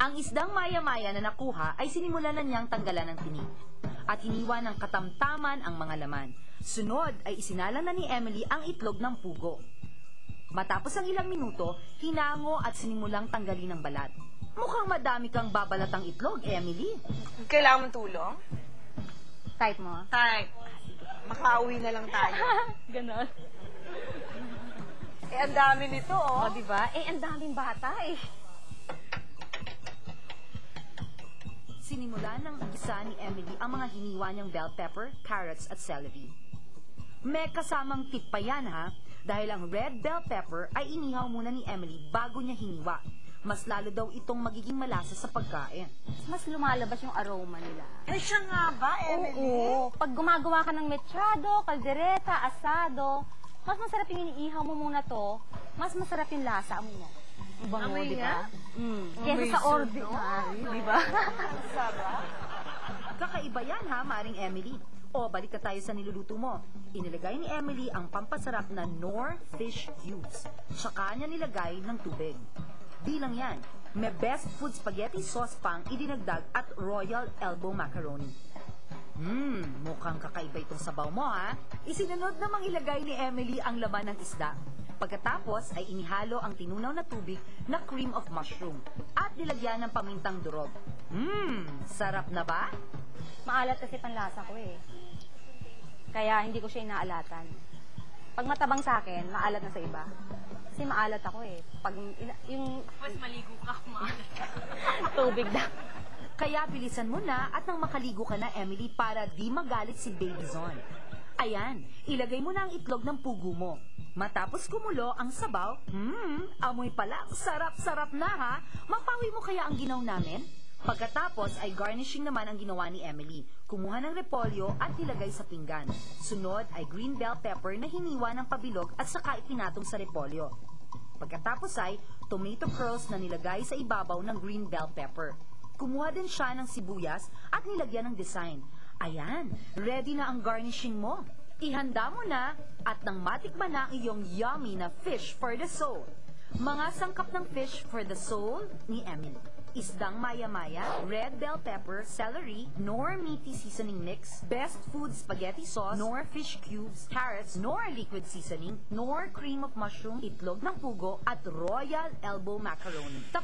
Ang isdang maya-maya na nakuha ay sinimulan na niyang tanggalan ng tinik at hiniwa ng katamtaman ang mga laman. Sunod ay isinalang na ni Emily ang itlog ng pugo. Matapos ang ilang minuto, hinango at sinimulang tanggalin ang balat. Mukhang madami kang babalatang itlog, Emily. Kailangan mong tulong? Type mo? Type. Makauwi na lang tayo. Ganon. Eh, ang dami nito, oh. O, diba? Eh, ang daming bata eh. Sinimulan ng isa ni Emily ang mga hiniwa niyang bell pepper, carrots at celery. May kasamang tip pa yan, ha? Dahil ang red bell pepper ay inihaw muna ni Emily bago niya hiniwa. Mas lalo daw itong magiging malasa sa pagkain. Mas lumalabas yung aroma nila. Eh, siya nga ba, Emily? Oo. Pag gumagawa ka ng mechado, kaldereta, asado, mas masarap yung iniihaw mo muna to, mas masarap yung lasa mo. Bango, Amoy di ba? nga? Kesa sa ordinary, di ba? Sarap. Kakaiba yan, ha, Maring Emily? O, balik na tayo sa niluluto mo. Inilagay ni Emily ang pampasarap na Knorr fish cubes. Tsaka niya nilagay ng tubig. Di lang yan, may best food spaghetti sauce pang idinagdag at royal elbow macaroni. Mukhang kakaiba itong sabaw mo, ha? Isinunod namang ilagay ni Emily ang laman ng isda. Pagkatapos ay inihalo ang tinunaw na tubig na cream of mushroom at nilagyan ng pamintang durog. Sarap na ba? Maalat kasi panlasa ko eh. Kaya hindi ko siya inaalatan. Pag matabang sa akin, maalat na sa iba. Kasi maalat ako eh. Pag yung... Mas maligo ka, maalat. Tubig na. Kaya bilisan mo na at nang makaligo ka na, Emily, para di magalit si Baby Zon. Ayan, ilagay mo na ang itlog ng pugo mo. Matapos kumulo ang sabaw, amoy pala, sarap-sarap na, ha? Mapawi mo kaya ang ginaw namin? Pagkatapos ay garnishing naman ang ginawa ni Emily. Kumuha ng repolyo at nilagay sa pinggan. Sunod ay green bell pepper na hiniwa ng pabilog at saka ipinatong sa repolyo. Pagkatapos ay tomato curls na nilagay sa ibabaw ng green bell pepper. Kumuha din siya ng sibuyas at nilagyan ng design. Ayan, ready na ang garnishing mo. Ihanda mo na at nang matikman na ang iyong yummy na fish for the soul. Mga sangkap ng fish for the soul ni Emily. Isdang maya-maya, red bell pepper, celery, Knorr meaty seasoning mix, best food spaghetti sauce, Knorr fish cubes, carrots, Knorr liquid seasoning, Knorr cream of mushroom, itlog ng pugo, at royal elbow macaroni. Tapos